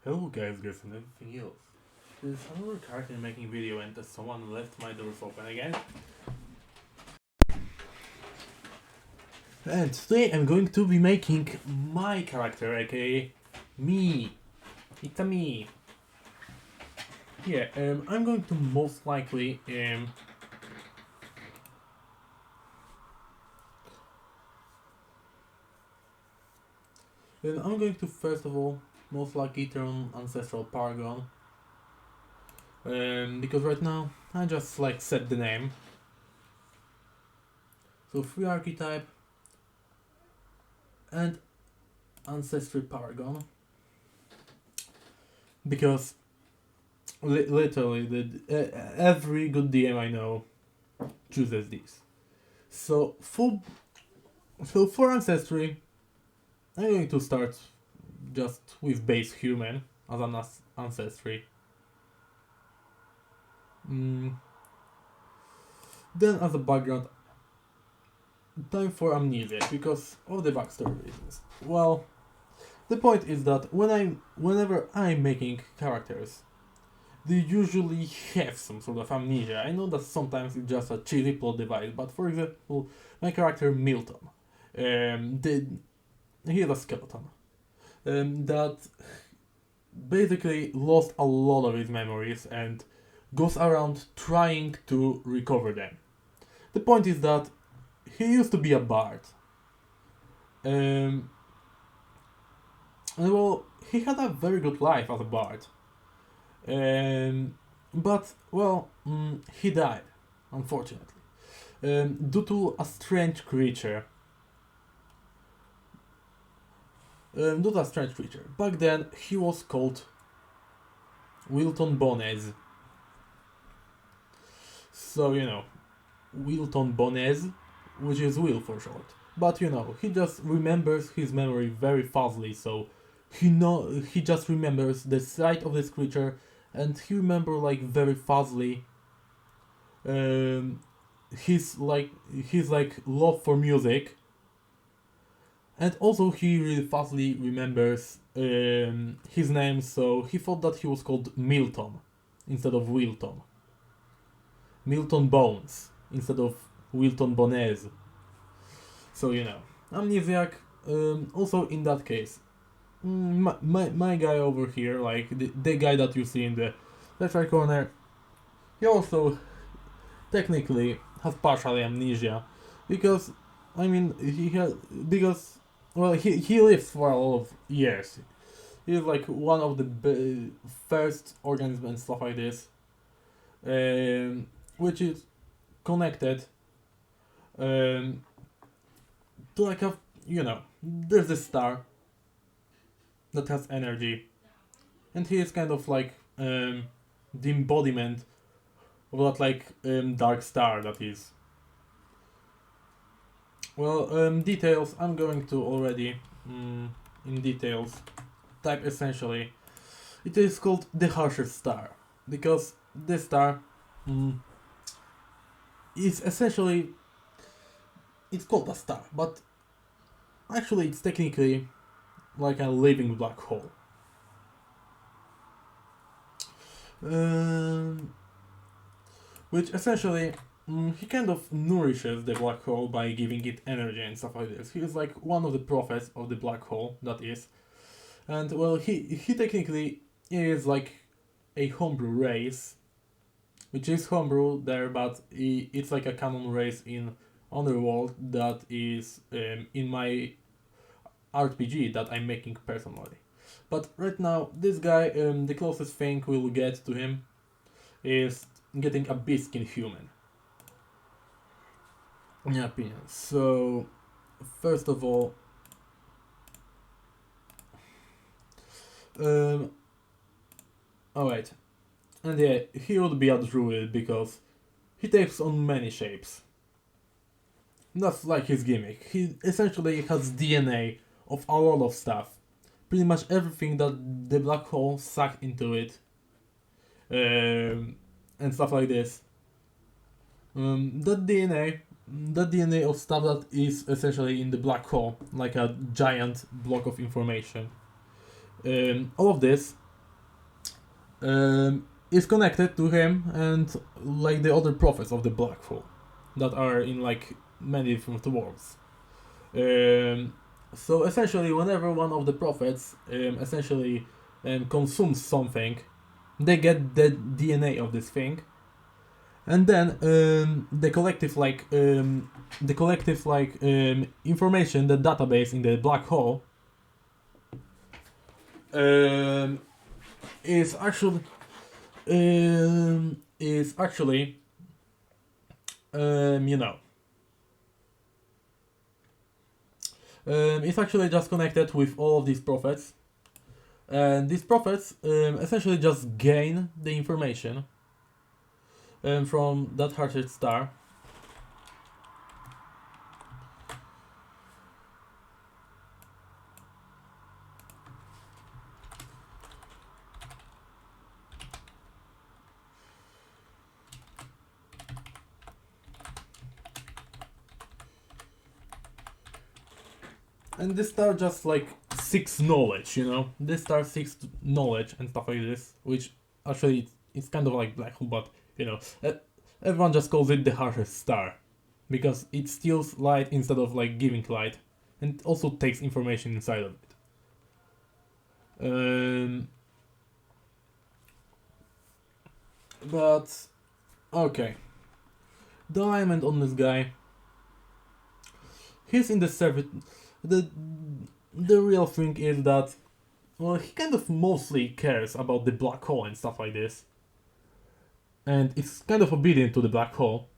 Hello guys, girls and everything else. There's another character making video and someone left my doors open again. And today I'm going to be making my character, aka me. It's a me. Yeah, I'm going to most likely I'm going to first of all most likely turn Ancestral Paragon. Because right now I just like set the name. So free archetype and Ancestry Paragon. Because literally every good DM I know chooses these. So for Ancestry, I'm going to start just with base human as an ancestry. Then as a background, time for amnesia because of the backstory reasons. Well, the point is that whenever I'm making characters, they usually have some sort of amnesia. I know that sometimes it's just a cheesy plot device, but for example, my character Milton, he is a skeleton that basically lost a lot of his memories and goes around trying to recover them. The point is that he used to be a bard. And well, he had a very good life as a bard. But, well, he died, unfortunately, due to a strange creature. Back then, he was called Wilton Bones. So, Wilton Bones, which is Will for short. But, he just remembers his memory very fuzzy, so he just remembers the sight of this creature, and he remembers, like, very fuzzy his love for music. And also he really fastly remembers his name, so he thought that he was called Milton instead of Wilton. Milton Bones instead of Wilton Bones. So, amnesiac. Also in that case, my guy over here, like the guy that you see in the left right corner, he also technically has partial amnesia because he lives for a lot of years. He's like one of the first organisms and stuff like this, which is connected to like there's this star that has energy, and he is kind of like the embodiment of that dark star that is. Well, details, I'm going to already, in details, type essentially. It is called the harshest star, because this star is essentially, it's called a star, but actually it's technically like a living black hole. Which essentially he kind of nourishes the black hole by giving it energy and stuff like this. He is like one of the prophets of the black hole, that is. And well, he technically is like a homebrew race, which is homebrew there, but it's like a common race in Underworld that is in my RPG that I'm making personally. But right now, this guy, the closest thing we'll get to him is getting a Biskin human. In my opinion. So, first of all, alright. And yeah, he would be a druid because he takes on many shapes. That's like his gimmick. He essentially has DNA of a lot of stuff. Pretty much everything that the black hole sucked into it. And stuff like this. That DNA of stuff that is essentially in the black hole, like a giant block of information. All of this is connected to him and like the other prophets of the black hole that are in like many different worlds. So essentially, whenever one of the prophets essentially consumes something, they get the DNA of this thing, and then the collective information, the database in the black hole, um, is actually you know it's actually just connected with all of these prophets, and these prophets essentially just gain the information from that hearted star. And this star just like seeks knowledge, This star seeks knowledge and stuff like this, which actually it's kind of like black hole, but everyone just calls it the harshest star because it steals light instead of like giving light, and also takes information inside of it. But okay, the alignment on this guy. He's in the service. The real thing is that, well, he kind of mostly cares about the black hole and stuff like this, and it's kind of obedient to the black hole.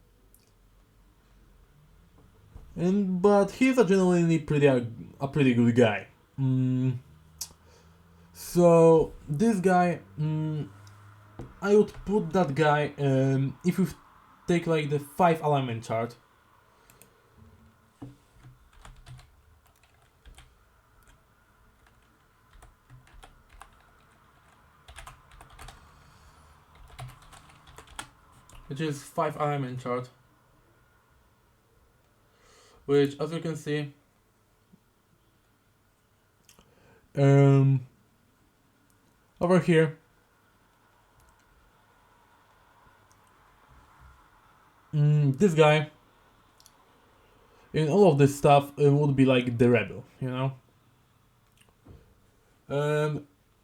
But he's a genuinely pretty good guy. So this guy, I would put that guy if you take like the 5 alignment chart. Which is 5 alignment chart, which as you can see over here this guy in all of this stuff would be like the rebel,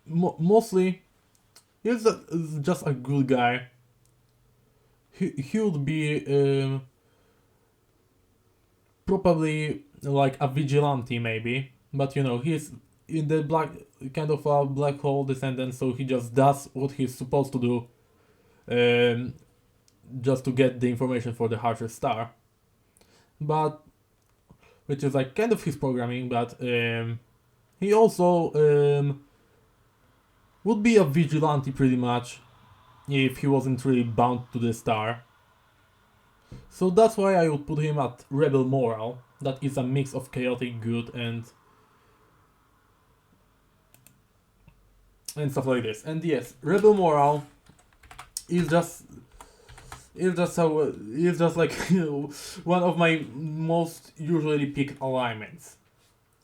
mostly he's just a good guy. He would be probably like a vigilante maybe, but he's in the kind of a black hole descendant, so he just does what he's supposed to do, just to get the information for the harshest star, but which is like kind of his programming. But he also would be a vigilante pretty much if he wasn't really bound to the star. So that's why I would put him at Rebel Moral. That is a mix of chaotic good and stuff like this. And yes, Rebel Moral is just like one of my most usually picked alignments.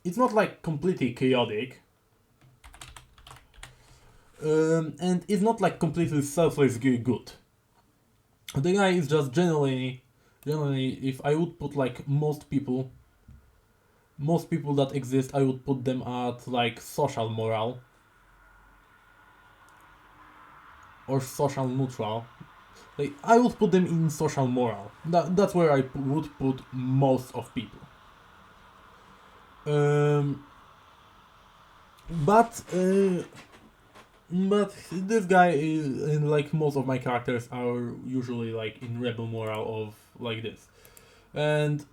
It's not like completely chaotic. And it's not like completely selfless good. The guy is just generally, if I would put like most people that exist, I would put them at like social moral or social neutral. Like I would put them in social moral. That's where I would put most of people. But this guy is, and like most of my characters are usually like in rebel moral of like this, and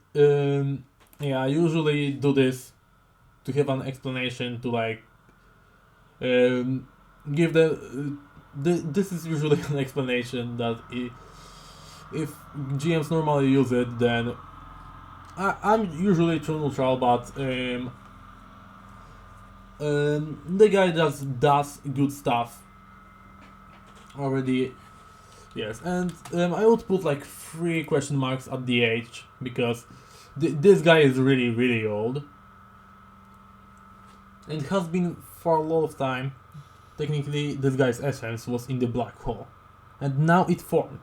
I usually do this to have an explanation to like give this is usually an explanation that if GMs normally use it, then I'm usually true neutral, but the guy just does good stuff already. Yes, and I would put like 3 question marks at the age, because this guy is really, really old and has been for a lot of time. technically this guy's essence was in the black hole, and now it formed.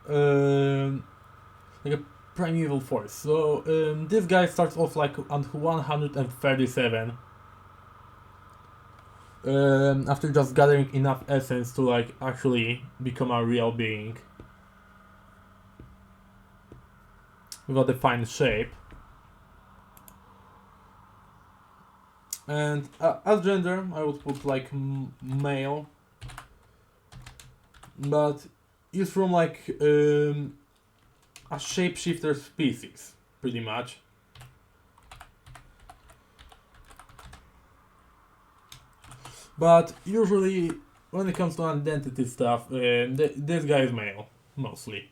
Like a primeval force. So this guy starts off like on 137. After just gathering enough essence to like actually become a real being with a defined shape. And as gender, I would put like male, but he's from like a shapeshifter species, pretty much. But usually, when it comes to identity stuff, this guy is male, mostly.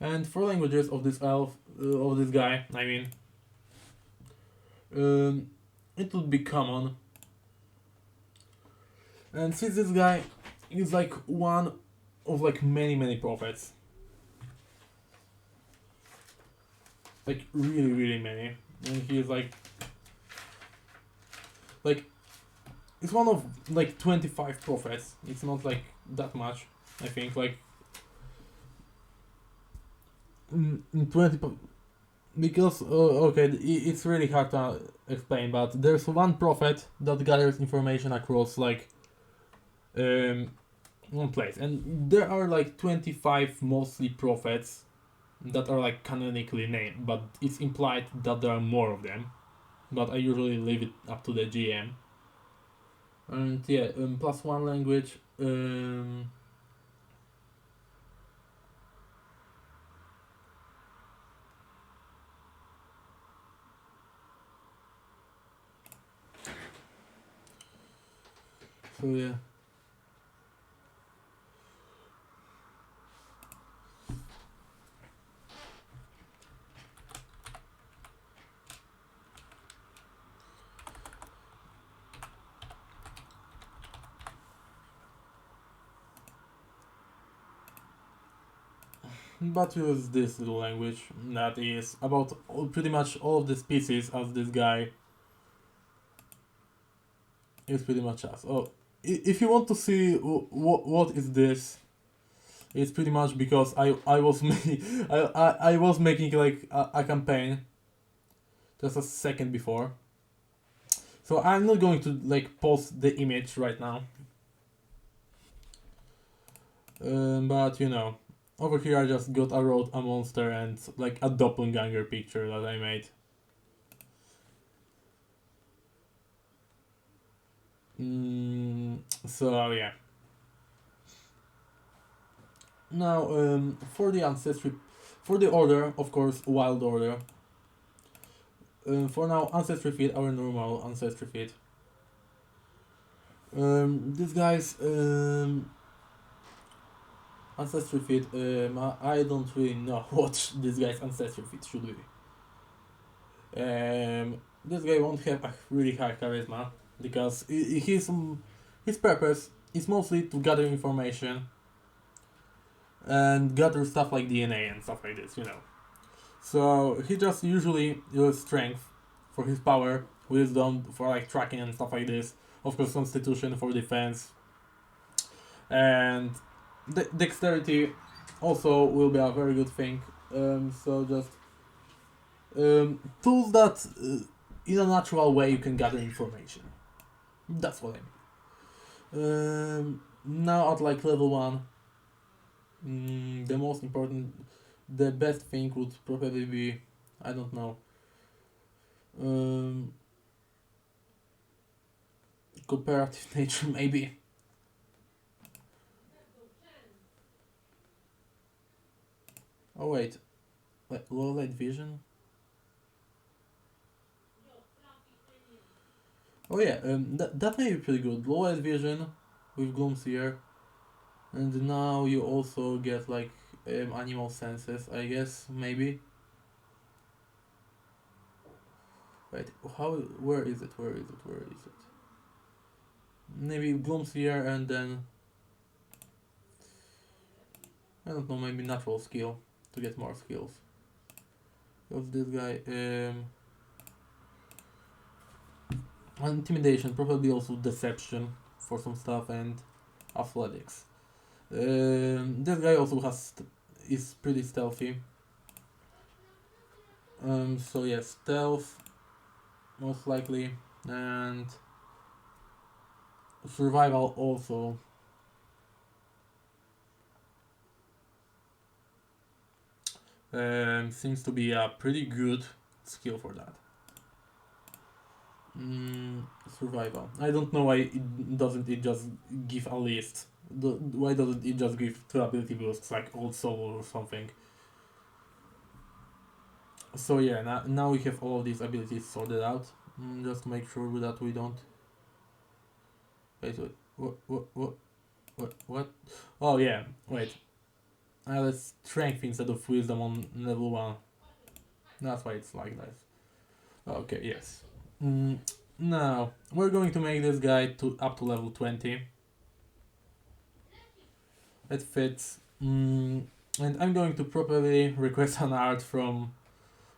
And for languages of this elf, of this guy, I mean, it would be common. And since this guy is like one of like many prophets, like really many, and he is like it's one of like 25 prophets. It's not like that much, I think, like 20 because okay, it's really hard to explain, but there's one prophet that gathers information across like one place, and there are like 25 mostly prophets that are like canonically named, but it's implied that there are more of them, but I usually leave it up to the GM. And yeah, plus one language. So yeah. But use this little language that is about pretty much all of the species as this guy is pretty much us. Oh, if you want to see what is this, it's pretty much because I was I was making like a campaign just a second before. So I'm not going to like post the image right now. But you know, over here I just got a monster and like a doppelganger picture that I made. So yeah. Now for the ancestry, for the order, of course, wild order. For now, ancestry feed, our normal ancestry feed. This guy's ancestry feed. I don't really know what this guy's ancestry feed should be. This guy won't have a really high charisma because his purpose is mostly to gather information and gather stuff like DNA and stuff like this, you know. So he just usually uses strength for his power, wisdom for like tracking and stuff like this, of course constitution for defense, and dexterity also will be a very good thing. So just tools that in a natural way you can gather information. That's what I mean. Now at like level 1, the most important, the best thing would probably be, I don't know, cooperative nature maybe. Oh wait, low light vision. Oh yeah, that may be pretty good. Low light vision with Gloomseer, and now you also get like animal senses, I guess, maybe. Wait, how? Where is it? Where is it? Where is it? Maybe Gloomseer and then I don't know. Maybe natural skill to get more skills. Because this guy Intimidation, probably also deception for some stuff, and athletics. This guy also is pretty stealthy. So yeah, stealth most likely, and survival also. Seems to be a pretty good skill for that. Mm, Survival. I don't know why it just give a list. Why doesn't it just give two ability boosts like Old Soul or something? So yeah, now we have all of these abilities sorted out. Just to make sure that we don't. Wait, what? Oh yeah, wait. Let's strength instead of wisdom on level 1. That's why it's like this. Okay, yes. Mm, Now, we're going to make this guy to up to level 20. It fits. And I'm going to properly request an art from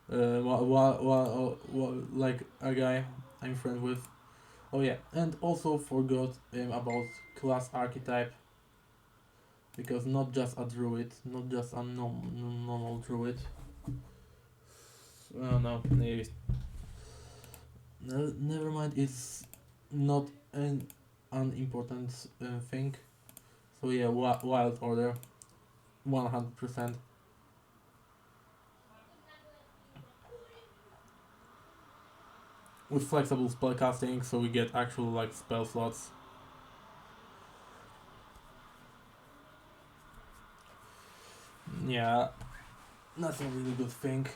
like a guy I'm friends with. Oh yeah, and also forgot about class archetype, because not just a druid, not just a normal druid. Oh no, maybe. Never mind, it's not an unimportant thing. So yeah, wild order, 100%. With flexible spell casting, so we get actual like spell slots. Yeah, that's a really good thing.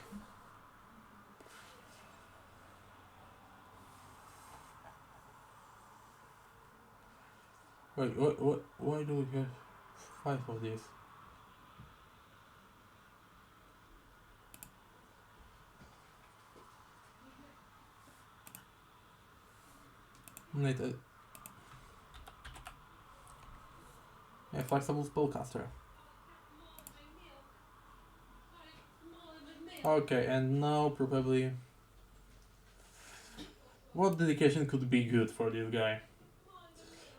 Wait, what? Why do we have 5 of these? Wait, yeah, flexible spellcaster. Okay, and now probably what dedication could be good for this guy?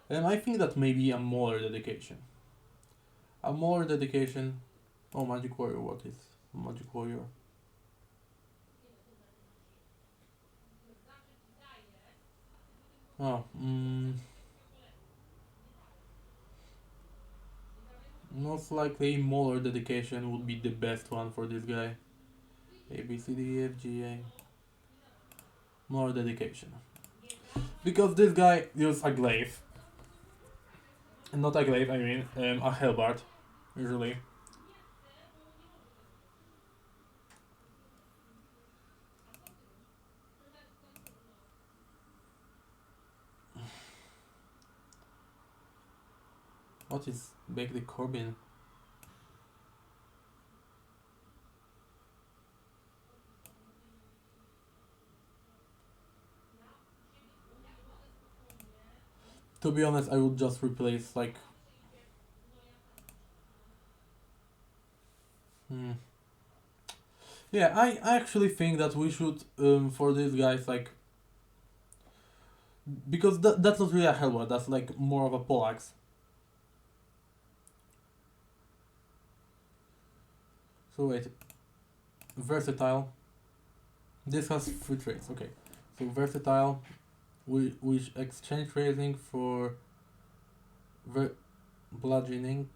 And I think that maybe a Mauler dedication. A Mauler dedication. Oh, Magic Warrior. What is Magic Warrior? Oh, most likely Mauler dedication would be the best one for this guy. A B C D E F G A. Mauler dedication. Because this guy uses a glaive. Not a glaive, I mean a halberd, usually. What is Bake the Corbin? To be honest, I would just replace like. Hmm. Yeah, I actually think that we should for these guys like, because that's not really a halberd, that's like more of a poleaxe. So wait, versatile. This has 3 traits. Okay, so versatile. We exchange raising for ver- bludgeoning.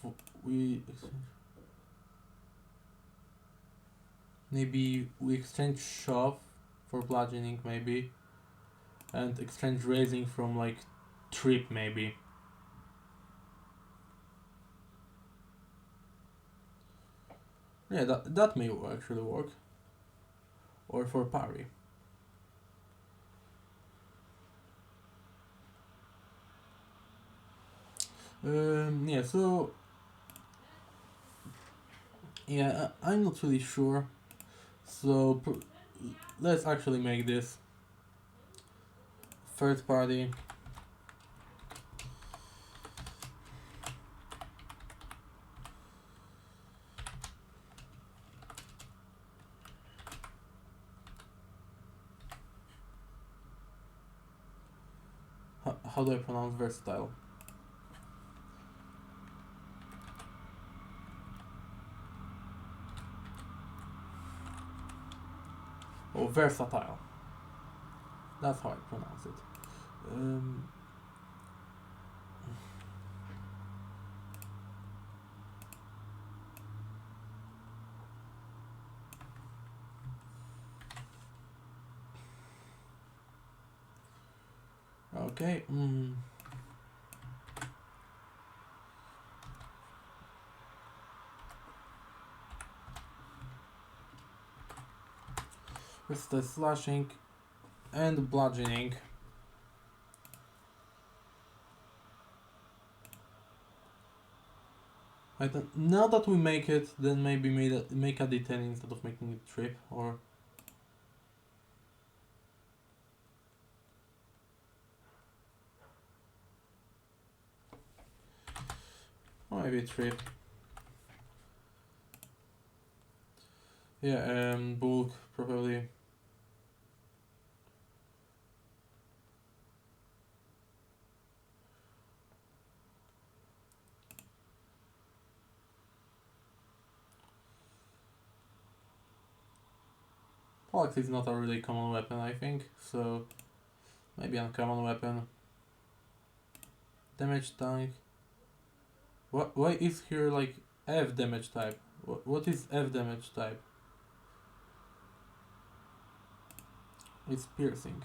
For, we maybe we exchange shove for bludgeoning maybe, and exchange raising from like trip maybe. Yeah, that may actually work. Or for parry. Yeah, so yeah, I'm not really sure. So let's actually make this third party. how do I pronounce versatile? Oh, versatile. That's how I pronounce it. Um, okay. With the slashing and bludgeoning. I don't, now that we make it, then maybe make a D10 instead of making it trip, or maybe trip. Yeah, bulk probably. Poleaxe is not a really common weapon, I think, so maybe uncommon weapon. Damage tank. Why is here like F damage type? What is F damage type? It's piercing.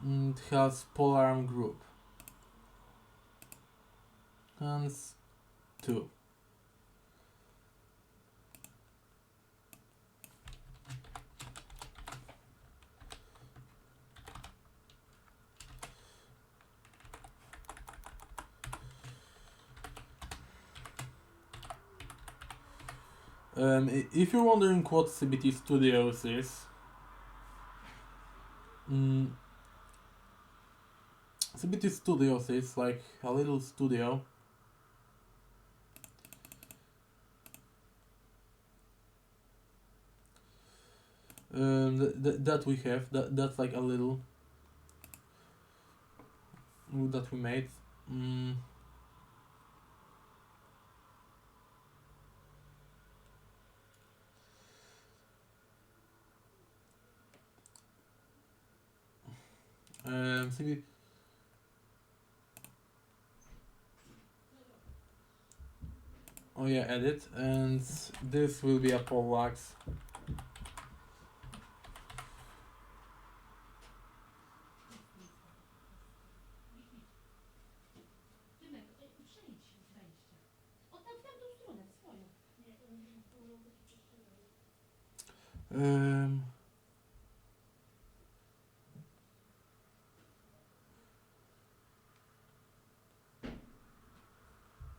It has polearm group. Hands 2. If you're wondering what CBT Studios is, CBT Studios is like a little studio that we have. That's like a little that we made. CBT. Oh yeah, edit, and this will be a poleaxe.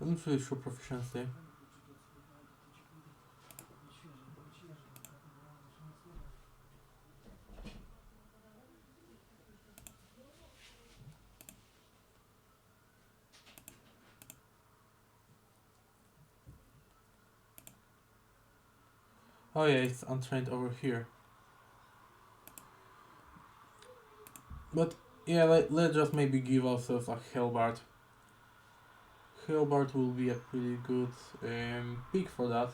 Doesn't really show proficiency. Oh yeah, it's untrained over here. But yeah, let's just maybe give ourselves a Hellbart. Hellbart will be a pretty good pick for that.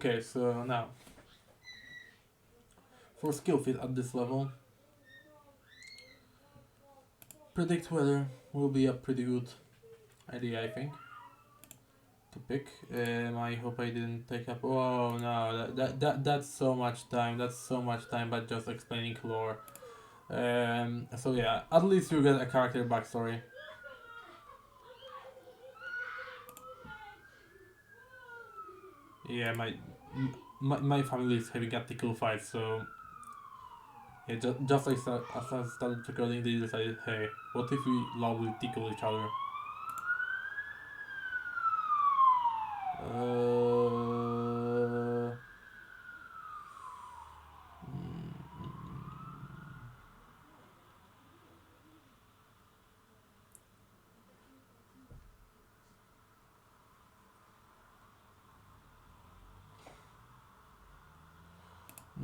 Okay, so now for skill fit at this level, predict weather will be a pretty good idea, I think, to pick. I hope I didn't take up. Oh no, that's so much time. That's so much time, but just explaining lore. So yeah, at least you get a character backstory. Yeah, my family is having a tickle fight, so yeah, just like as I started recording, they decided, hey, what if we loudly tickle each other? Uh,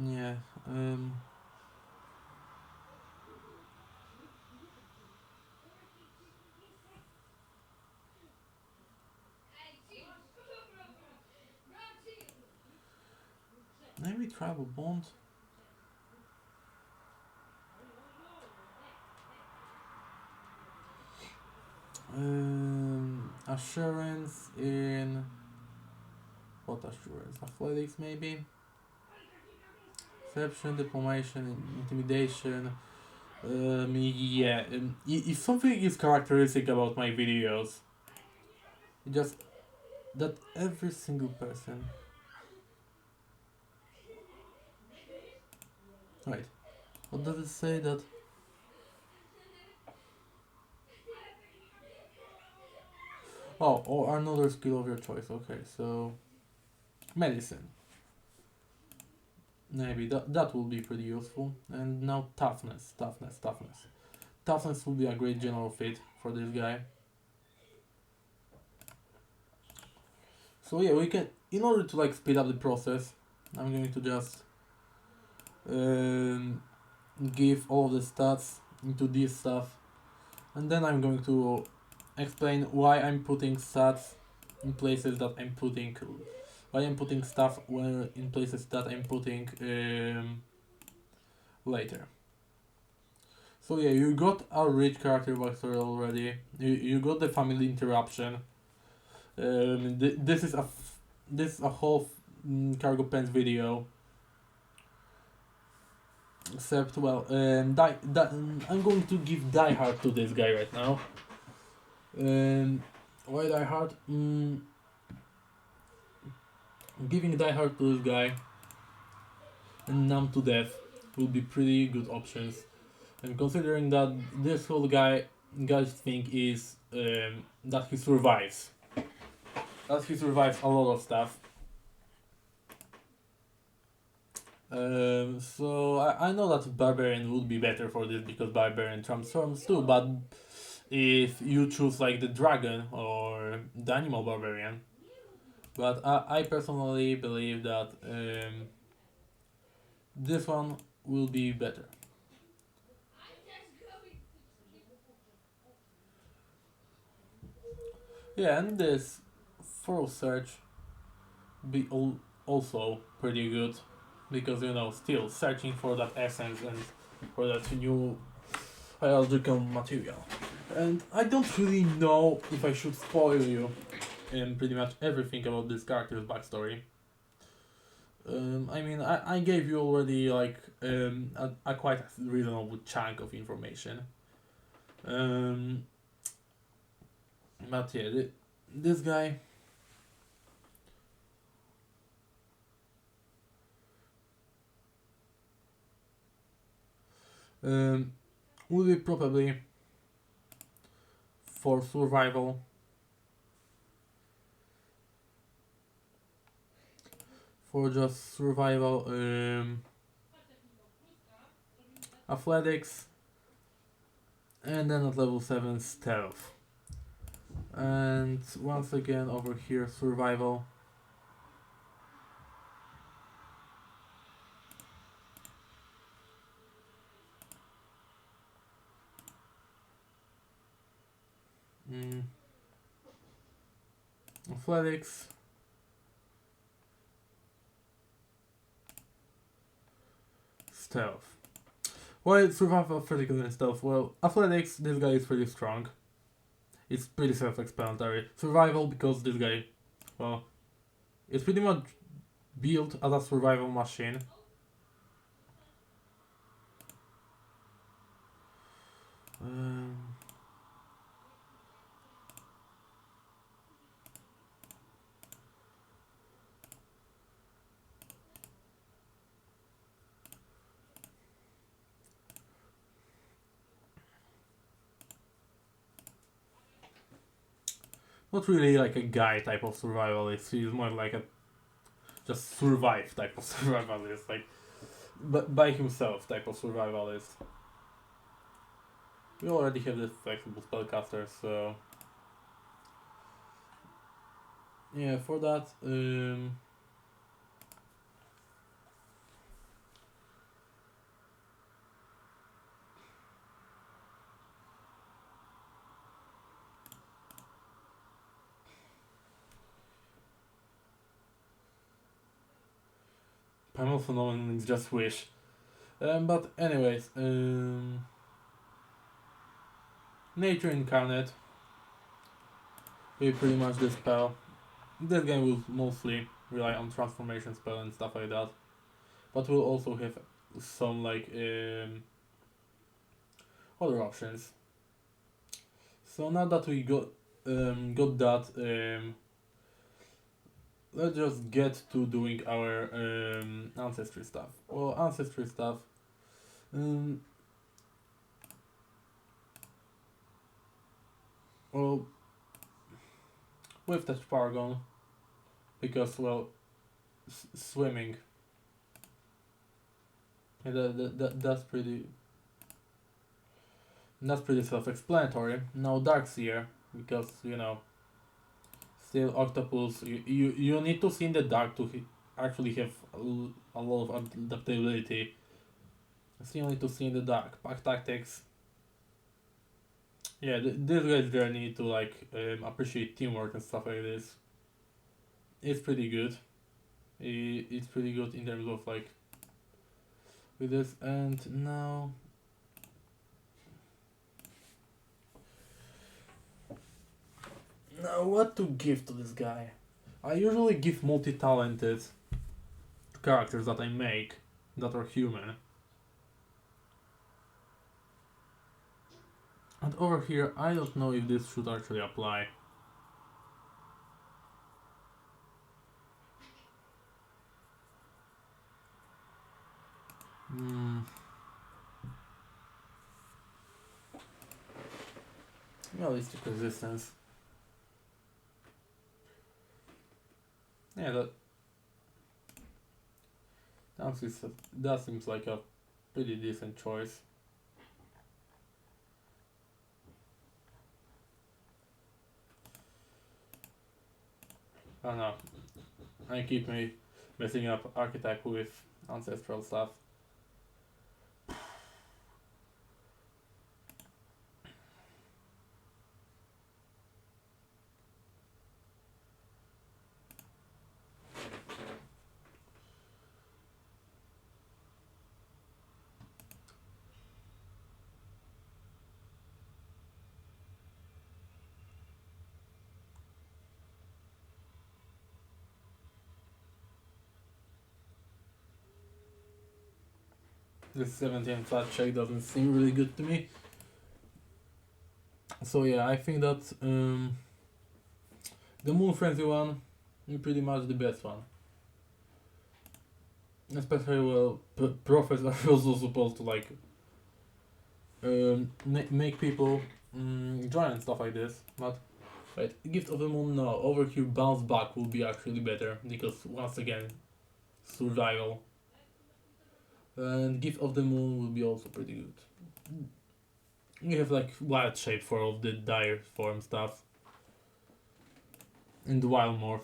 Yeah. Maybe tribal bond. Assurance in what assurance? Athletics maybe. Perception, diploration, intimidation. Yeah. If something is characteristic about my videos, just that every single person. Right. What does it say that? Oh, or another skill of your choice. Okay, so medicine. Maybe that will be pretty useful. And now toughness. Toughness will be a great general fit for this guy. So yeah, we can, in order to like speed up the process, I'm going to just um, give all of the stats into this stuff, and then I'm going to explain why I'm putting stats in places that I'm putting, why I'm putting stuff where in places that I'm putting later. So yeah, you got a rich character backstory already. You got the family interruption. This is a whole cargo pants video. Except well, I'm going to give Die Hard to this guy right now. Why Die Hard? Giving Die Hard to this guy and Numb to Death will be pretty good options. And considering that this whole guy's thing is that he survives. That he survives a lot of stuff. So I know that Barbarian would be better for this because Barbarian transforms too, but if you choose like the Dragon or the Animal Barbarian, but I personally believe that this one will be better. Yeah, and this Thorough Search be also pretty good because you know still searching for that essence and for that new biological material. And I don't really know if I should spoil you pretty much everything about this character's backstory. I mean, I gave you already like a quite reasonable chunk of information. Um, but yeah, this guy. Um, will be probably for survival, for just survival, athletics, and then at level 7 stealth. And once again over here survival. Mm, athletics, stealth. Why survival, physical, and stealth? Well, athletics, this guy is pretty strong. It's pretty self-explanatory. Survival, because this guy, well, is pretty much built as a survival machine. Um, not really like a guy type of survivalist. He's more like a just survive type of survivalist, like by himself type of survivalist. We already have this flexible spellcaster, so yeah, for that, Primal Phenomenon is just wish. But anyways, Nature Incarnate will pretty much dispel. This game will mostly rely on transformation spell and stuff like that, but we'll also have some like other options. So now that we got that, let's just get to doing our ancestry stuff. Well, ancestry stuff. Um, well, with the Spargon, because well, swimming. Yeah, that's pretty self-explanatory. Now Darkseer, because you know, still octopus. You need to see in the dark to actually have a lot of adaptability. Still need to see in the dark. Pack tactics. Yeah, these guys there need to like appreciate teamwork and stuff like this. It's pretty good. It's pretty good in terms of like with this. And now what to give to this guy? I usually give multi-talented characters that I make that are human. And over here, I don't know if this should actually apply. Realistic resistance. Yeah, that seems like a pretty decent choice. I don't know. I keep messing up archetype with ancestral stuff. This 17 flat check doesn't seem really good to me. So yeah, I think that the Moon Frenzy one is pretty much the best one. Especially well, prophets are also supposed to like make people join and stuff like this. But right, Gift of the Moon, no. Over here, Bounce Back will be actually better because once again, survival. And Gift of the Moon will be also pretty good. We have like Wild Shape for all the dire form stuff. And Wild Morph.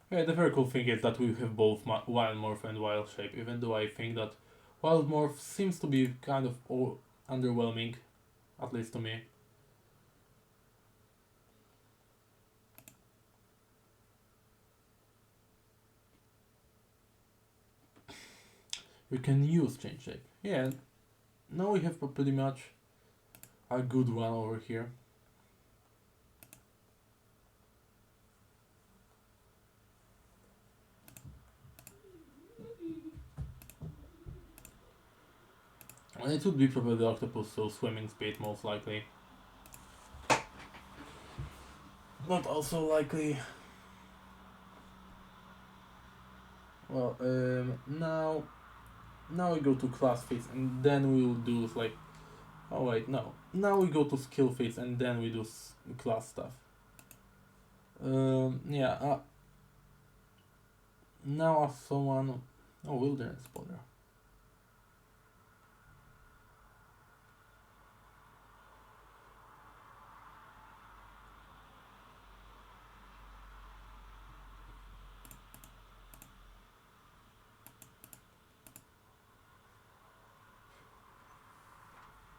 Yeah, the very cool thing is that we have both Wild Morph and Wild Shape, even though I think that Wild Morph seems to be kind of underwhelming, at least to me. We can use Change Shape. Yeah, now we have pretty much a good one over here. And it would be probably the octopus, so swimming speed most likely. But also likely. Well, now we go to class feats and then we will do like. Oh wait, no. Now we go to skill feats and then we do class stuff. Yeah. Now as someone... Oh, wilderness spotter.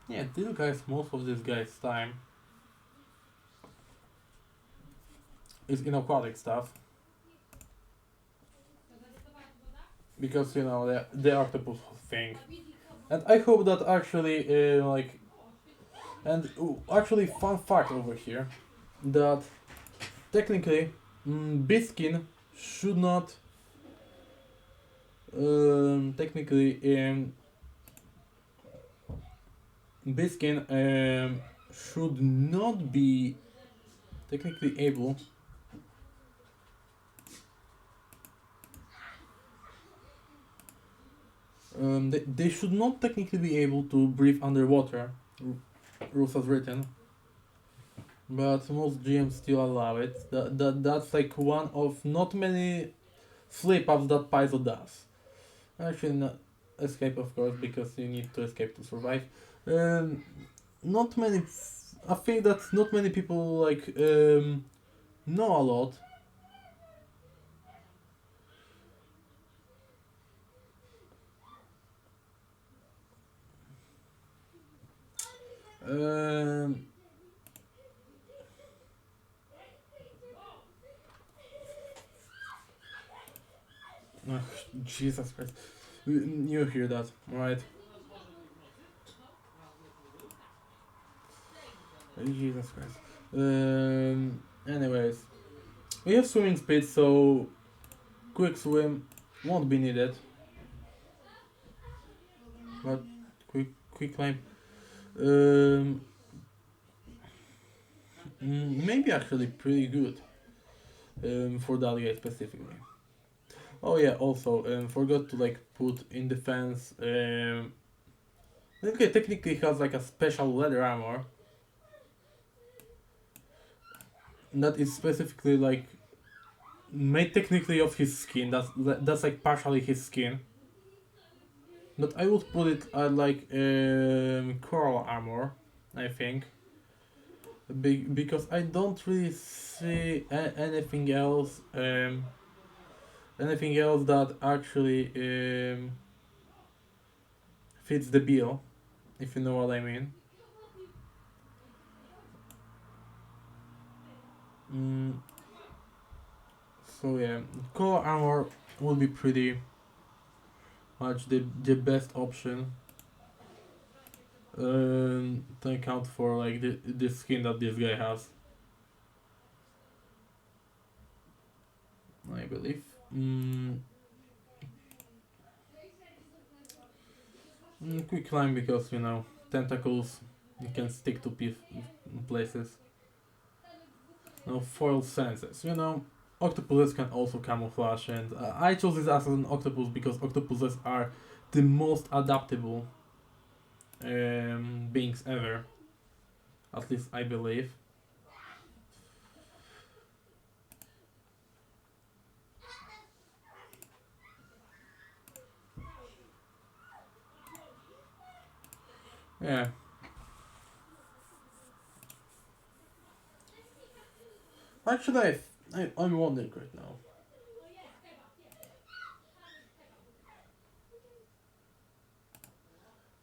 Yeah, these guys, most of this guy's time is in aquatic stuff. Because, you know, the octopus thing. And I hope that actually, like... And actually, fun fact over here. That technically, Biskin should not... technically, Biskin should not be technically able... they should not technically be able to breathe underwater, rules as written, but most GMs still allow it. That's like one of not many slip ups that Paizo does. Actually, not escape, of course, because you need to escape to survive. Um, not many. I think that not many people like know a lot. Um, ugh, Jesus Christ, you hear that, right? Jesus Christ. Anyways, we have swimming speed, so quick swim won't be needed. But quick climb, um, maybe actually pretty good for Dahlia specifically. Oh yeah, also forgot to like put in defense. Okay, technically has like a special leather armor that is specifically like made technically of his skin. That's like partially his skin. But I would put it at like coral armor, I think, because I don't really see anything else that actually fits the bill, if you know what I mean. Mm, so yeah, coral armor would be pretty much the best option to account for like the skin that this guy has, I believe. Quick climb because you know tentacles you can stick to places. No foil senses. You know, octopuses can also camouflage, and I chose this as an octopus because octopuses are the most adaptable beings ever. At least I believe. Yeah. Actually, I'm wondering right now.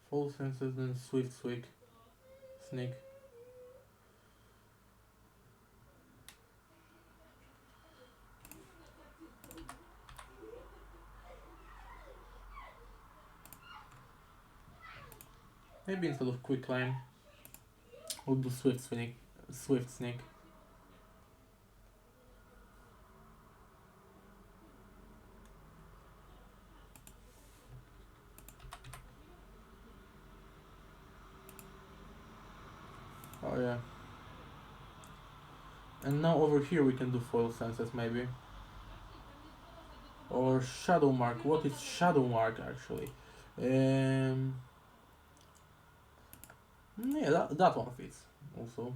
Foil senses and swift sneak. Maybe instead of quick climb, we'll do swift sneak. Swift sneak. Oh yeah. And now over here we can do foil senses maybe. Or shadow mark. What is shadow mark actually? Um, yeah, that one fits also.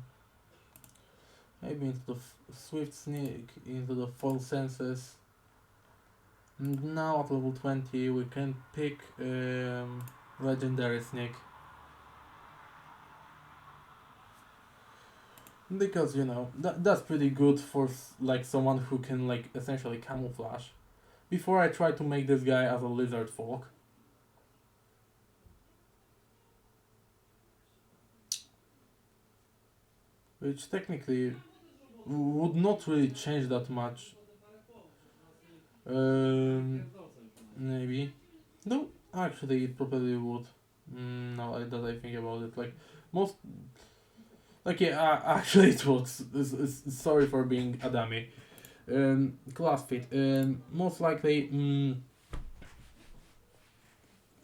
Maybe instead of swift sneak, instead of foil senses, And now at level 20 we can pick Legendary Sneak. Because you know that's pretty good for like someone who can like essentially camouflage. Before I try to make this guy as a lizard folk. Which technically would not really change that much. Um, Maybe. No, actually, it probably would. Now that I think about it, like most, like yeah, actually it would. Sorry for being a dummy. Class fit. Most likely,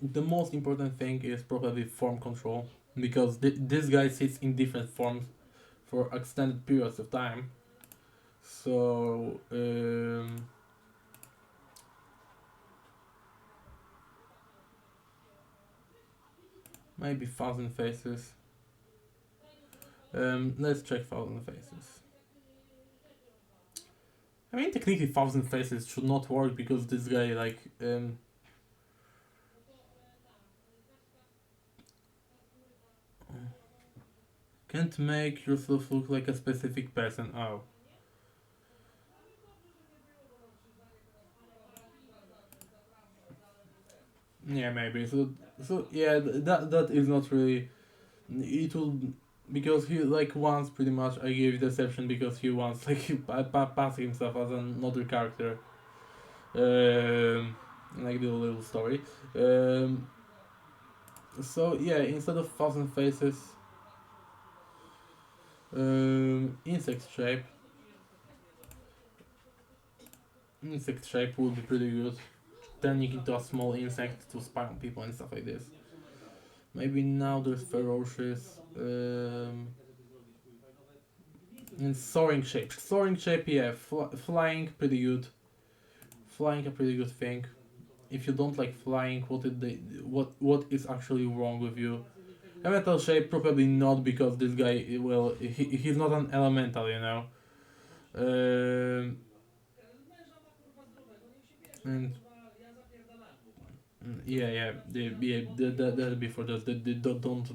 the most important thing is probably form control because this guy sits in different forms for extended periods of time. So maybe Thousand Faces. Let's check Thousand Faces. I mean, technically, Thousand Faces should not work because this guy, like, can't make yourself look like a specific person. Oh. Yeah, maybe. So yeah, that is not really. It will because he like once pretty much I gave deception because he wants like pass himself as another character. Like the little story. Um, so yeah, instead of thousand faces, insect shape. Insect shape would be pretty good. Turning into a small insect to spy on people and stuff like this. Maybe now there's ferocious. And soaring shape. Soaring shape, yeah. Flying, pretty good. Flying, a pretty good thing. If you don't like flying, what is actually wrong with you? Elemental shape, probably not because this guy, well, he's not an elemental, you know. Um, and yeah, yeah, that before don't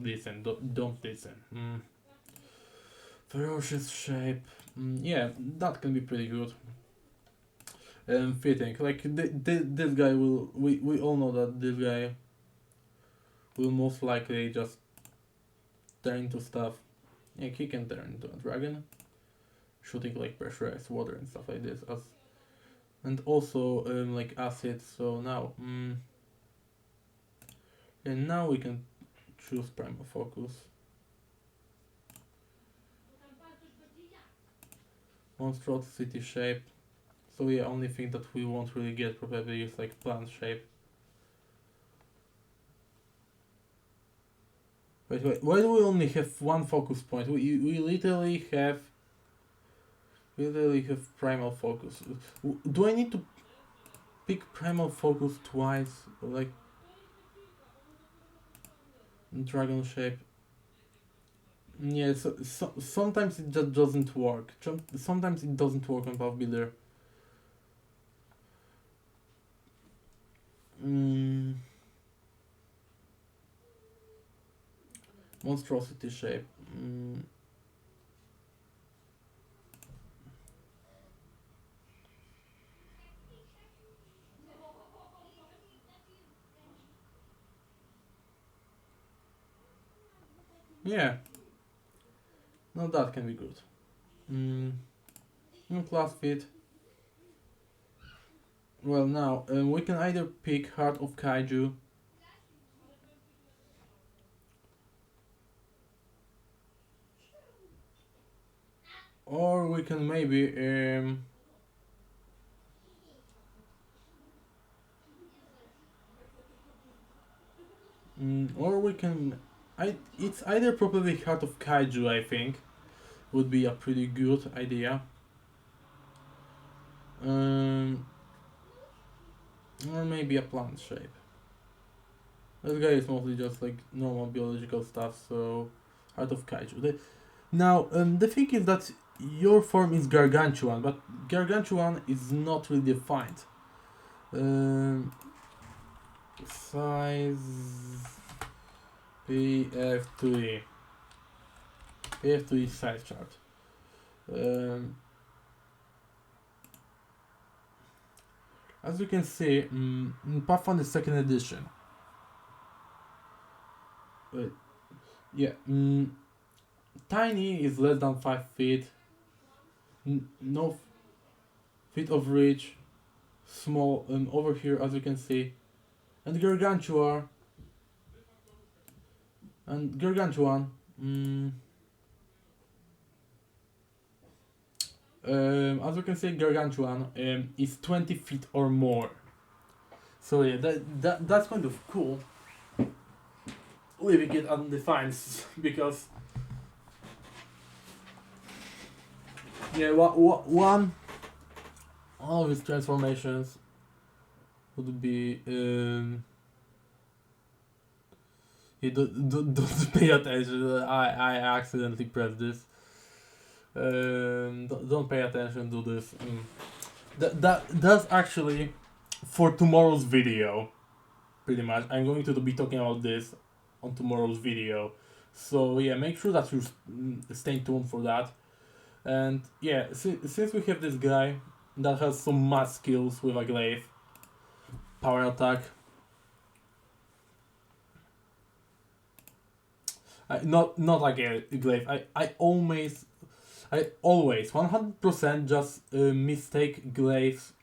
listen, don't listen. Ferocious shape, yeah, that can be pretty good. Fitting, like this guy will, we all know that this guy will most likely just turn into stuff. Yeah, he can turn into a dragon, shooting like pressurized water and stuff like this, as and also like acid. So now, and now we can choose primal focus. Monstrosity shape. So yeah, only thing that we won't really get probably is like plant shape. Wait, why do we only have one focus point? We literally have primal focus. Do I need to pick primal focus twice? Like dragon shape. Yeah, so sometimes it just doesn't work. Sometimes it doesn't work on Path Builder. Monstrosity shape. Yeah, no, that can be good. Class fit. Well, now we can either pick Heart of Kaiju. Or we can maybe or we can it's either probably Heart of Kaiju, I think would be a pretty good idea. Or maybe a plant shape. This guy is mostly just like normal biological stuff, so Heart of Kaiju. Now, the thing is that your form is Gargantuan, but Gargantuan is not really defined. Size PF3 PF3 size chart. As you can see, in Pathfinder second edition, yeah, tiny is less than 5 feet, no feet of reach, small over here as you can see, and gargantuan, as you can see, gargantuan is 20 feet or more. So yeah, that's kind of cool. Leaving it undefined because yeah, one of his transformations would be don't pay attention. I accidentally pressed this. Don't pay attention to this. That's actually for tomorrow's video. Pretty much, I'm going to be talking about this on tomorrow's video. So yeah, make sure that you stay tuned for that. And yeah, since we have this guy that has some mass skills with a glaive, power attack. Not like a glaive. I always 100% just mistake glaives,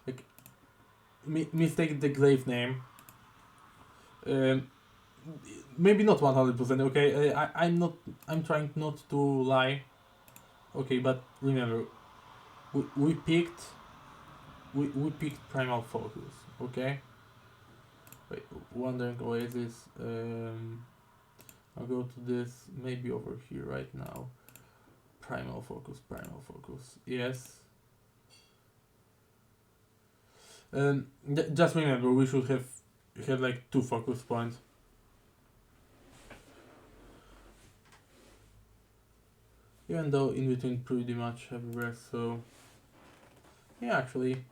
like mistake the glaive name. Maybe not 100%. Okay, I'm trying not to lie. Okay, but remember, we picked primal focus. Okay. Wait, wandering oasis. I'll go to this maybe over here right now. Primal focus. Yes. Just remember, we should have like 2 focus points. Even though in between pretty much everywhere, so yeah, actually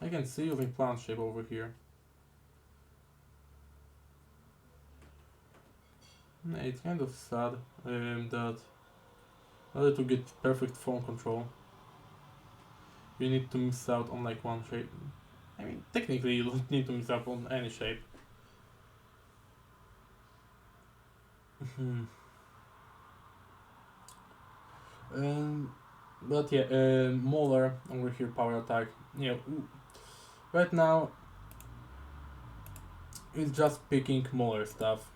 I can see using plant shape over here. Yeah, it's kind of sad that in order to get perfect phone control, you need to miss out on like one shape. I mean, technically you don't need to miss out on any shape. But yeah, Mauler over here, power attack. Yeah, right now it's just picking Mauler stuff.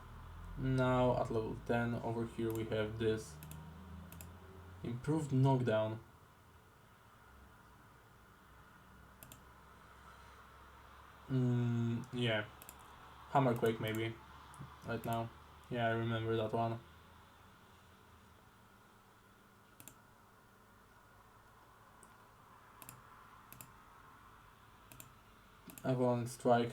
Now at level 10 over here we have this improved knockdown. Yeah, Hammerquake maybe right now. Yeah, I remember that one. Avalanche Strike.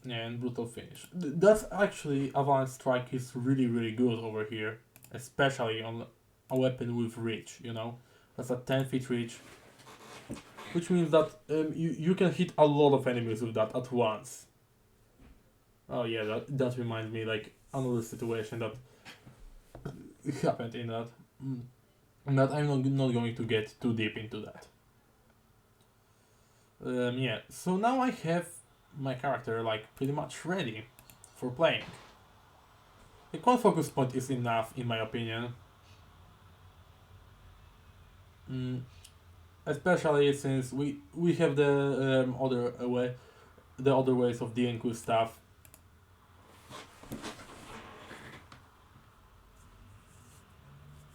Yeah, and Brutal Finish. That's actually, Avalanche Strike is really good over here. Especially on a weapon with reach, you know? That's a 10 feet reach. Which means that you can hit a lot of enemies with that at once. Oh yeah, that reminds me like another situation that happened in that. But I'm not going to get too deep into that. Yeah, so now I have my character like pretty much ready for playing. The one focus point is enough in my opinion. Especially since we have the other ways of dealing with stuff.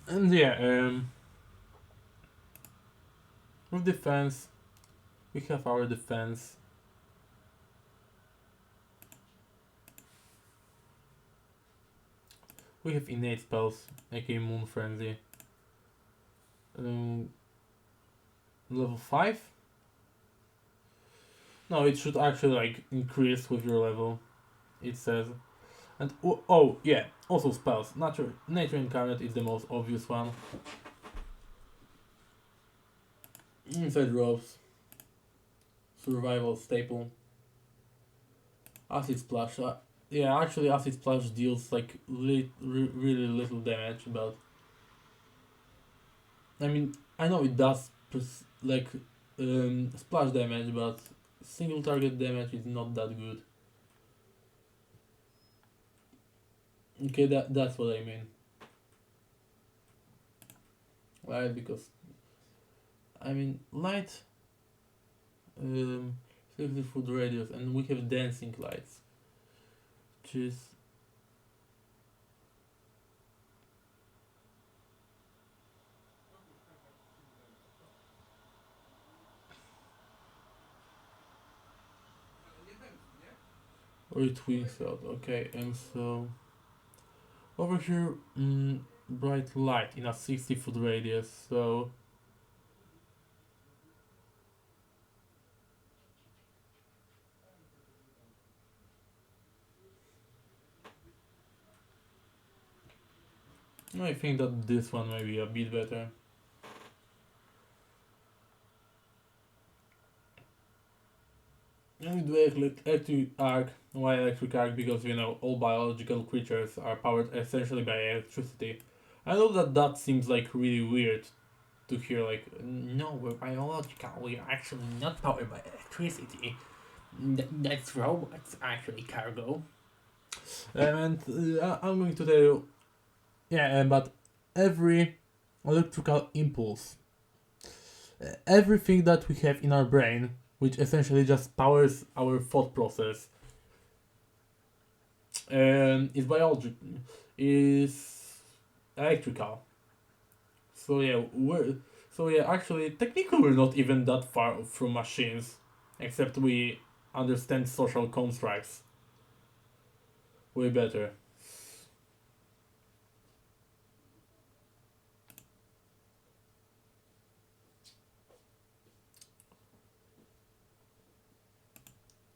And yeah, with defense, we have our defense. We have innate spells, aka Moon Frenzy. Um, level 5? No, it should actually like increase with your level, it says. And oh yeah, also spells. Nature Incarnate is the most obvious one. Inside ropes, survival staple, acid splash. Yeah, actually, acid splash deals like really little damage, but I mean, I know it does like splash damage, but single target damage is not that good. Okay, that's what I mean. Right, because I mean light, um, 60-foot radius, and we have dancing lights, which is or it wings out. Okay, and so over here, bright light in a 60-foot radius. So I think that this one may be a bit better. And we do electric arc. Why electric arc? Because you know all biological creatures are powered essentially by electricity. I know that that seems like really weird to hear. Like, no, we're biological. We are actually not powered by electricity. That's robots, actually, cargo. And I'm going to tell you, yeah, but every electrical impulse, everything that we have in our brain, which essentially just powers our thought process, is biology, is electrical. So yeah, actually, technically, we're not even that far from machines, except we understand social constructs way better.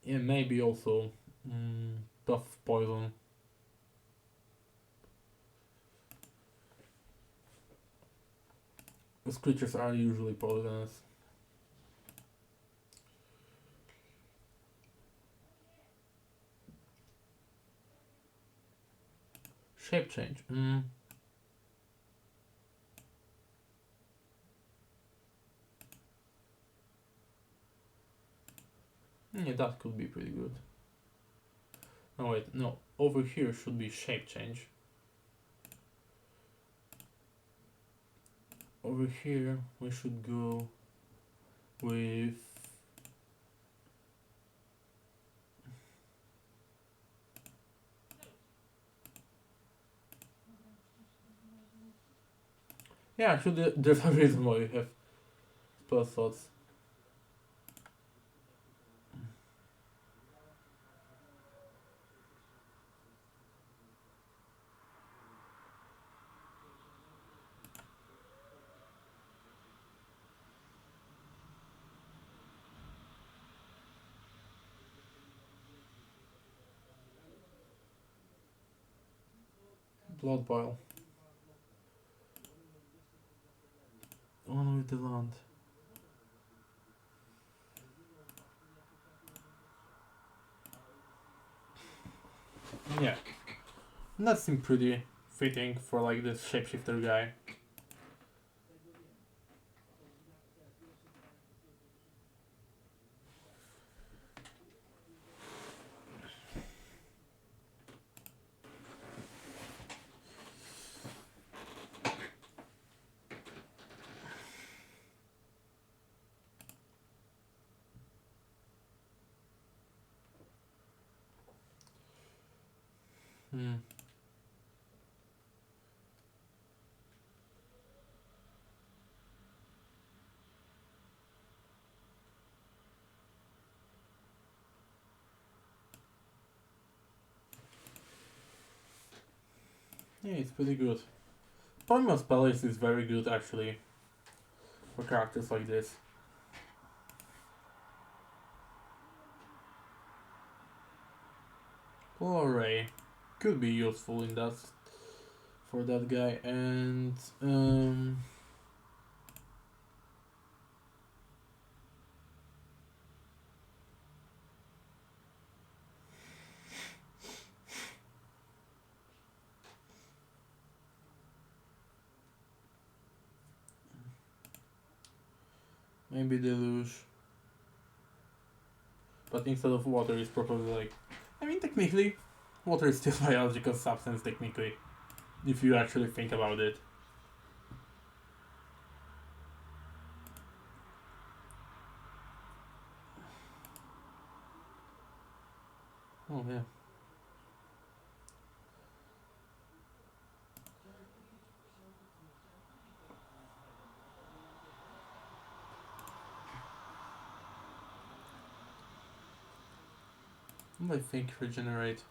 Yeah, maybe also tough poison. Those creatures are usually poisonous. Shape change. Yeah, that could be pretty good. No wait, no. Over here should be shape change. Over here we should go with yeah. Actually, there's a reason why we have spell slots. Blood boil. One with the land. Yeah, that seems pretty fitting for like this shapeshifter guy. Hmm. Yeah, it's pretty good. Primal Spell is very good actually. for characters like this. Polar Ray could be useful in that for that guy, and maybe Deluge. But instead of water, it's probably like, I mean, technically, water is still a biological substance, technically, if you actually think about it. Oh, yeah. I think regenerate.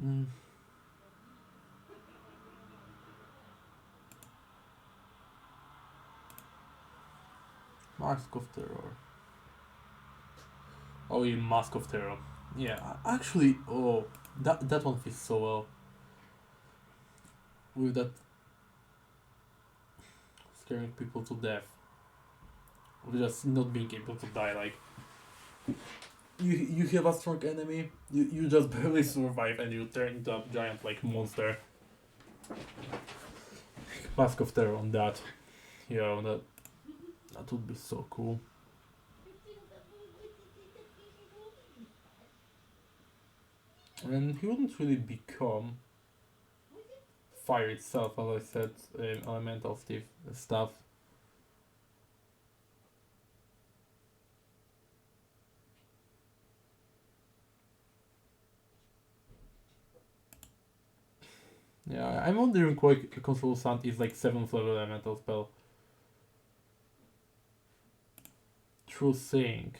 Mm. Mask of Terror. Oh, yeah, Mask of Terror. Yeah, actually, oh, that one fits so well with that scaring people to death, with just not being able to die. Like you have a strong enemy, you just barely survive, and you turn into a giant like monster. Mask of Terror on that. Yeah, that would be so cool. And he wouldn't really become fire itself, as I said, elemental stuff. Yeah, I'm wondering why Control Sand is like 7th level elemental spell. True Saying.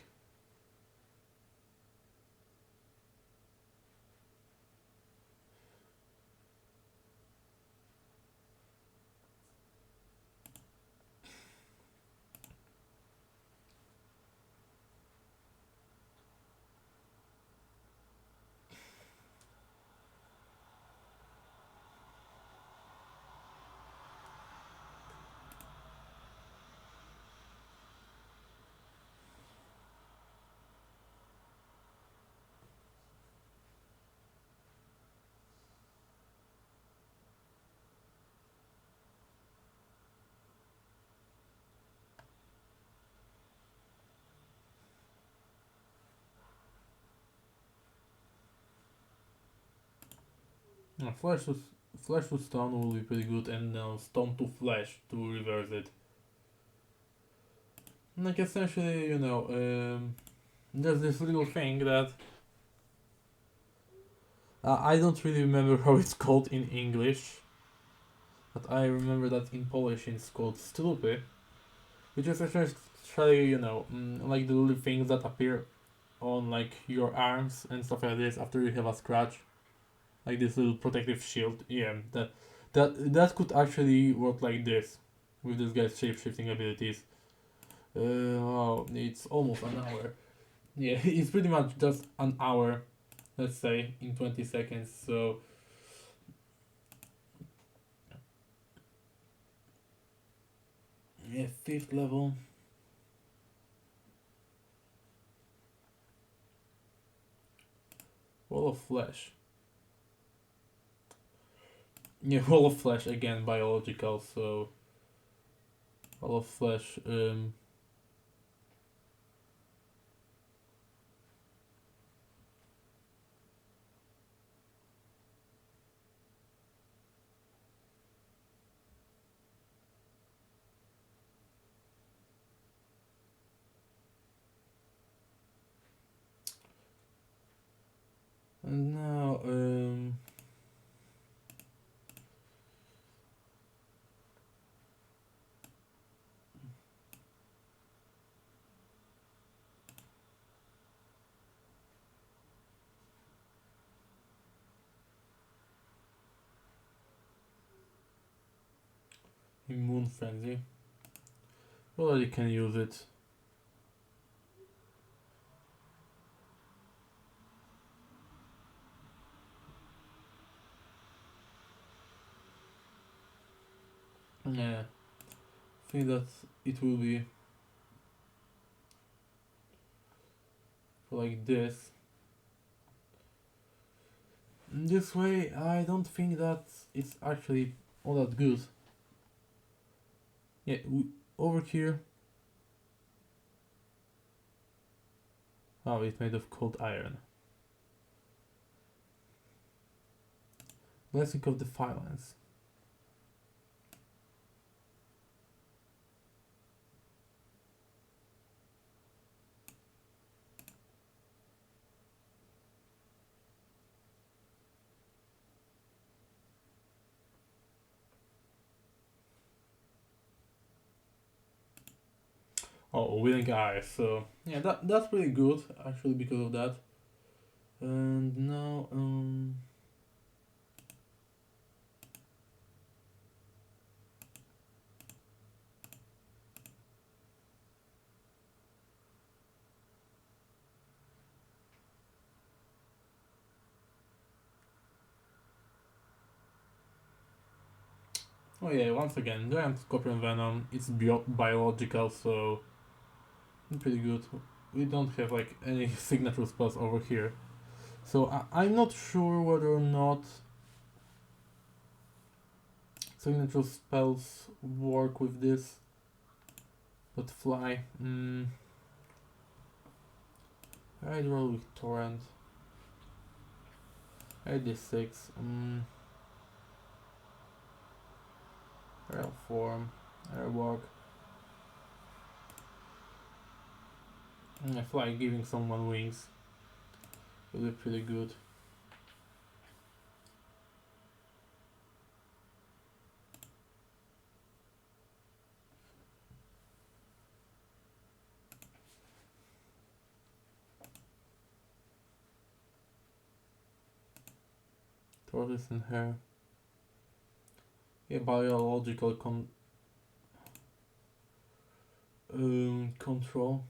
Yeah, Flesh to Stone will be pretty good, and Stone to Flesh to reverse it. Like essentially, there's this little thing that I don't really remember how it's called in English, but I remember that in Polish it's called strupy, which is essentially, like the little things that appear on like your arms and stuff like this after you have a scratch, like this little protective shield. Yeah, that could actually work like this with this guy's shape shifting abilities. Oh, it's almost an hour. Yeah, it's pretty much just an hour, let's say, in 20 seconds. So, yeah, 5th level. Wall of Flesh. Yeah, Wall of Flesh again, biological. So, Wall of Flesh. And now, Immune Frenzy. Well, you can use it. Yeah, I think that it will be like this. This way, I don't think that it's actually all that good. Yeah, over here. Oh, it's made of cold iron. Blessing of Defiance. Oh, Willing Eye. So yeah, that's really good actually because of that. And now, oh yeah, once again, Giant Scorpion Venom. It's biological, so pretty good. We don't have like any signature spells over here, so I'm not sure whether or not signature spells work with this. But fly, I'd roll with Torrent. 86, Real Form, Airwalk. Fly giving someone wings will be pretty good. Tortoise and Hair. Yeah, biological control.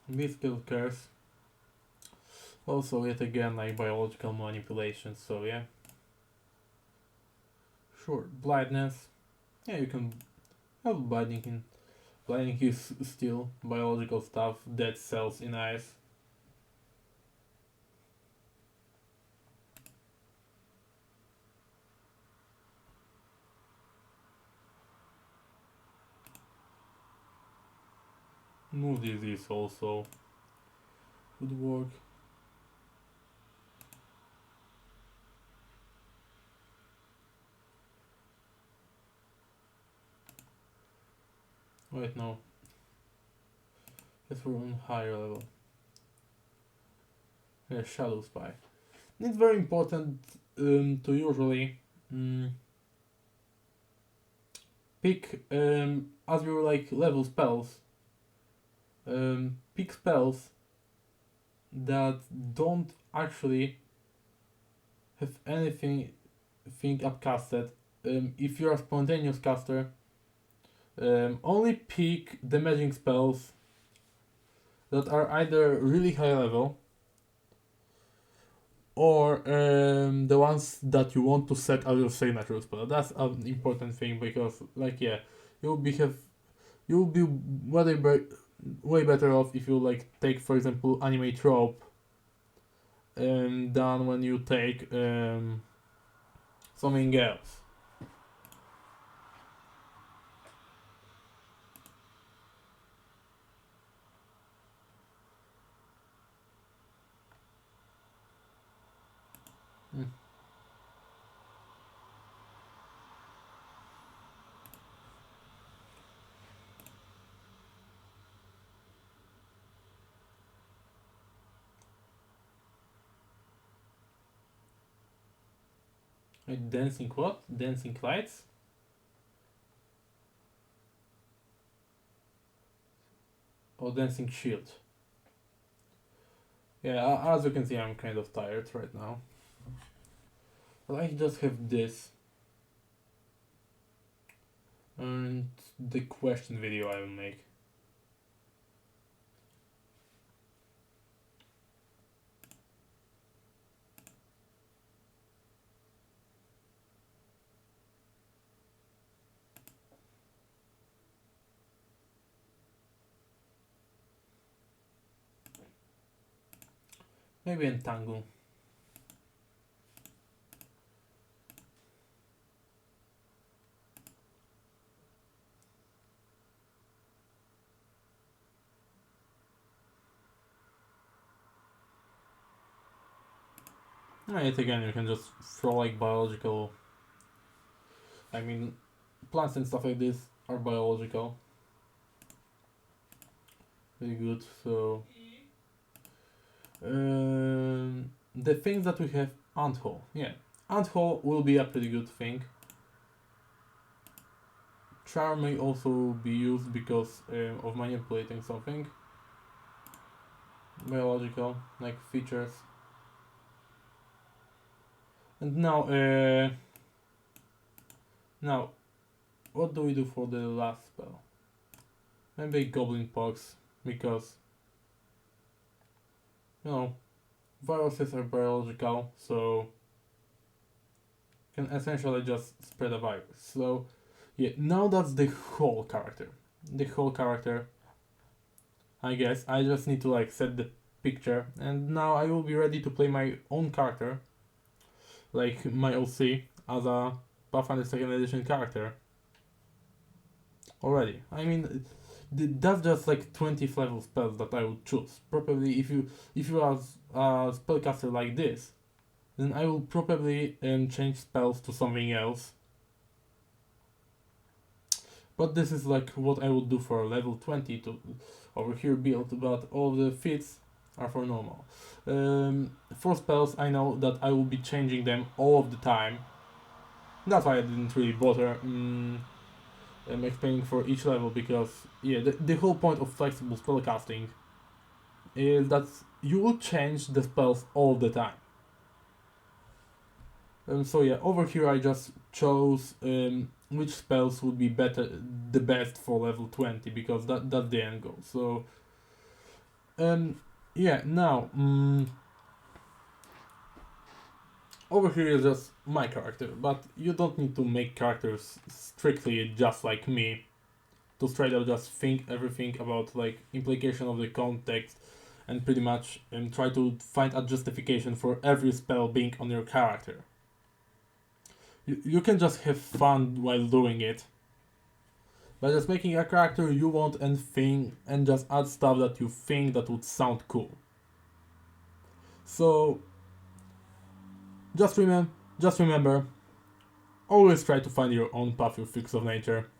Mythical Curse. Also, yet again, like biological manipulation, so yeah. Sure, Blindness. Yeah, you can have blinding in. Blinding is still biological stuff, dead cells in eyes. Move disease also would work. Wait, no. Guess we're on higher level. Yeah, Shadow Spy. It's very important to usually pick as you like level spells. Pick spells that don't actually have anything upcasted. If you're a spontaneous caster, only pick damaging spells that are either really high level or the ones that you want to set as your signature spell. That's an important thing because, like, yeah, you'll be have you'll be way better off if you like take, for example, anime trope, than when you take something else. Mm. Like dancing what? Dancing lights? Or dancing shield? Yeah, as you can see, I'm kind of tired right now. But I just have this. And the question video I will make. Maybe entangle. Yet again, you can just throw like biological. I mean, plants and stuff like this are biological. Very good. So, the things that we have, ant hole. Yeah, ant hole will be a pretty good thing. Charm may also be used because of manipulating something. Biological, like features. And now, what do we do for the last spell? Maybe Goblin Pox, because, you know, viruses are biological, so can essentially just spread a virus. So, yeah, now that's the whole character. The whole character, I guess. I just need to like set the picture, and now I will be ready to play my own character, like my OC, as a Pathfinder 2nd edition character. Already. I mean, that's just like 20th level spells that I would choose. Probably if you are a spellcaster like this, then I will probably change spells to something else. But this is like what I would do for level 20 to over here build, but all the feats are for normal. For spells, I know that I will be changing them all of the time. That's why I didn't really bother explaining for each level, because yeah, the whole point of flexible spellcasting is that you will change the spells all the time. So yeah, over here I just chose which spells would be the best for level 20, because that's the end goal. So yeah, now over here is just my character, but you don't need to make characters strictly just like me to straight up just think everything about like implication of the context and pretty much try to find a justification for every spell being on your character. You can just have fun while doing it by just making a character you want and think, and just add stuff that you think that would sound cool. So just remember, always try to find your own path with freaks of nature.